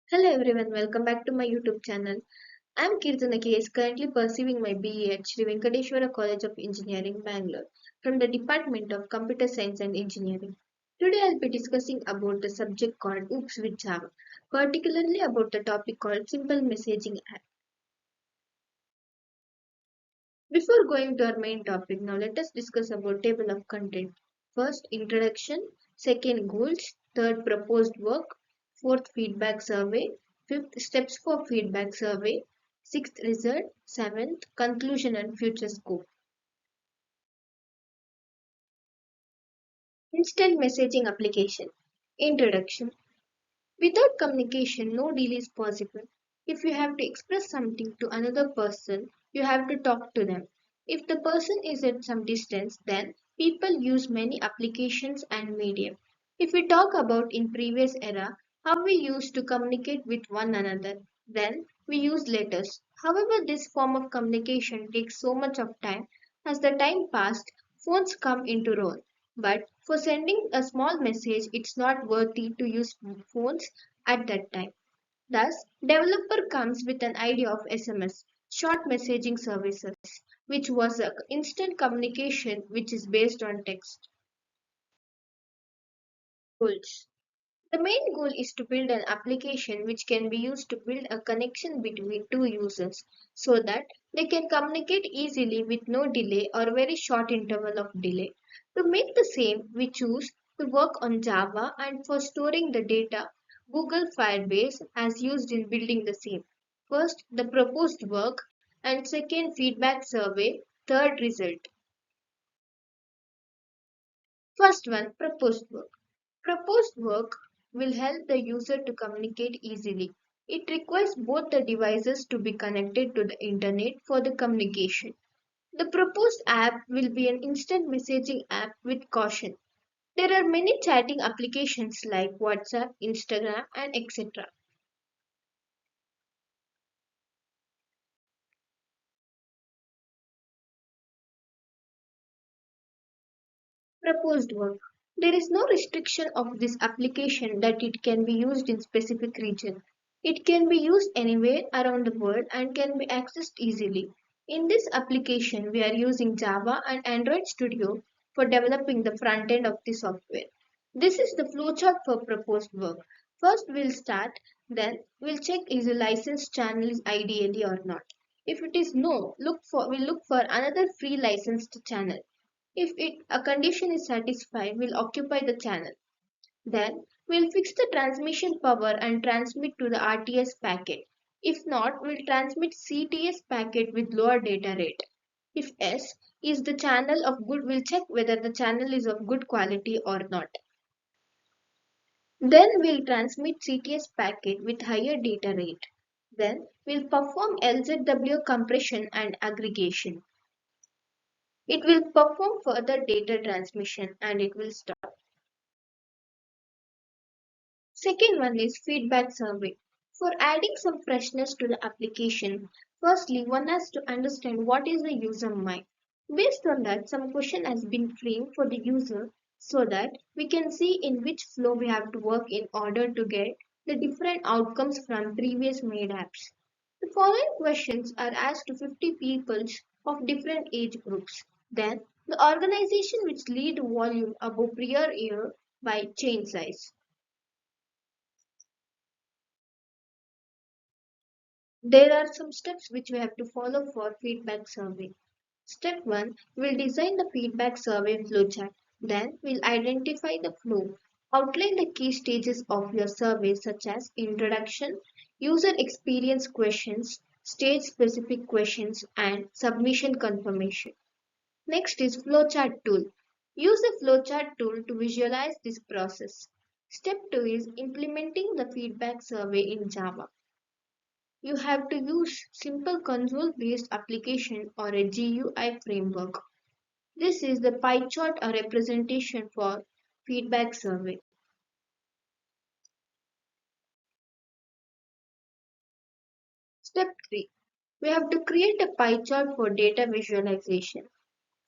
Hello everyone, welcome back to my YouTube channel. I am Keerthana currently pursuing my BE at Sri Venkateswara College of Engineering, Bangalore, from the Department of Computer Science and Engineering. Today I'll be discussing about the subject called Oops with Java, particularly about the topic called Simple Messaging App. Before going to our main topic, now let us discuss about table of content. First, introduction. Second, goals. Third, proposed work. Fourth, feedback survey. Fifth, steps for feedback survey. Sixth, result. Seventh, conclusion and future scope. Instant messaging application. Introduction. Without communication, no deal is possible. If you have to express something to another person, you have to talk to them. If the person is at some distance, then people use many applications and medium. If we talk about in previous era, how we used to communicate with one another, then we use letters. However, this form of communication takes so much of time. As the time passed, phones come into role. But for sending a small message, it's not worthy to use phones at that time. Thus, developer comes with an idea of SMS, short messaging services, which was a instant communication which is based on text. Goals. The main goal is to build an application which can be used to build a connection between two users so that they can communicate easily with no delay or very short interval of delay. To make the same, we choose to work on Java and for storing the data, Google Firebase as used in building the same. First, the proposed work, and second, feedback survey, third, result. First one, proposed work. Proposed work will help the user to communicate easily. It requires both the devices to be connected to the internet for the communication. The proposed app will be an instant messaging app with caution. There are many chatting applications like WhatsApp, Instagram, and etc. Proposed work. There is no restriction of this application that it can be used in specific region. It can be used anywhere around the world and can be accessed easily. In this application, we are using Java and Android Studio for developing the front end of the software. This is the flowchart for proposed work. First, we'll start, then we'll check is a licensed channel is ideally or not. If it is no, we'll look for another free licensed channel. If a condition is satisfied, we'll occupy the channel. Then we'll fix the transmission power and transmit to the RTS packet. If not, we'll transmit CTS packet with lower data rate. If S is the channel of good, we'll check whether the channel is of good quality or not. Then we'll transmit CTS packet with higher data rate. Then we'll perform LZW compression and aggregation. It will perform further data transmission and it will stop. Second one is feedback survey. For adding some freshness to the application, firstly one has to understand what is the user mind. Based on that, some question has been framed for the user so that we can see in which flow we have to work in order to get the different outcomes from previous made apps. The following questions are asked to 50 people of different age groups. Then, the organization which lead volume above prior year by chain size. There are some steps which we have to follow for feedback survey. Step 1, we'll design the feedback survey flowchart. Then we'll identify the flow. Outline the key stages of your survey such as introduction, user experience questions, stage specific questions, and submission confirmation. Next is flowchart tool. Use the flowchart tool to visualize this process. Step 2 is implementing the feedback survey in Java. You have to use simple console-based application or a GUI framework. This is the pie chart or representation for feedback survey. Step 3. We have to create a pie chart for data visualization.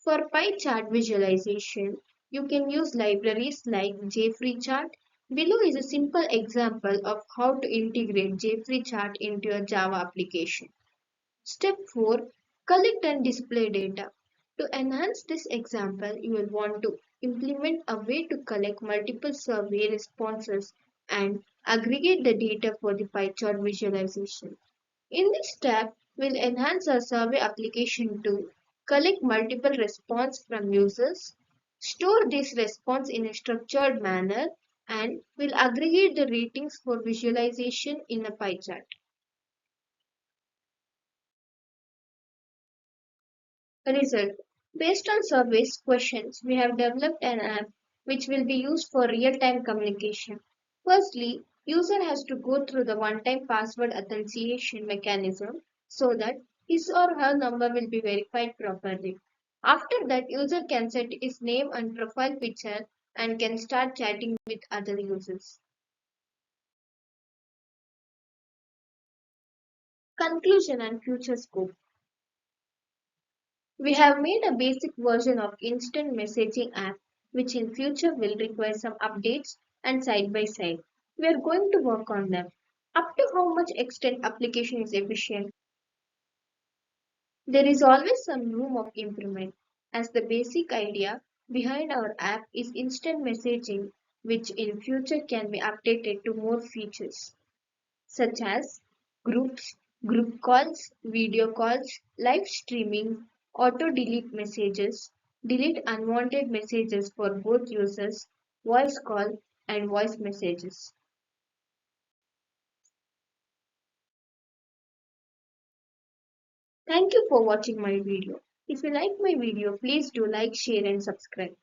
For pie chart visualization, you can use libraries like JFreeChart, Below is a simple example of how to integrate JFree chart into your Java application. Step 4. Collect and display data. To enhance this example, you will want to implement a way to collect multiple survey responses and aggregate the data for the pie chart visualization. In this step, we'll enhance our survey application to collect multiple responses from users, store this response in a structured manner, and will aggregate the ratings for visualization in a pie chart. Result. Based on surveys questions, we have developed an app which will be used for real-time communication. Firstly, user has to go through the one-time password authentication mechanism so that his or her number will be verified properly. After that, user can set his name and profile picture and can start chatting with other users. Conclusion and future scope. We have made a basic version of instant messaging app which in future will require some updates and side by side. We are going to work on them. Up to how much extent application is efficient, there is always some room of improvement as the basic idea behind our app is instant messaging which in future can be updated to more features such as groups, group calls, video calls, live streaming, auto delete messages, delete unwanted messages for both users, voice call, and voice messages. Thank you for watching my video. If you like my video, please do like, share, and subscribe.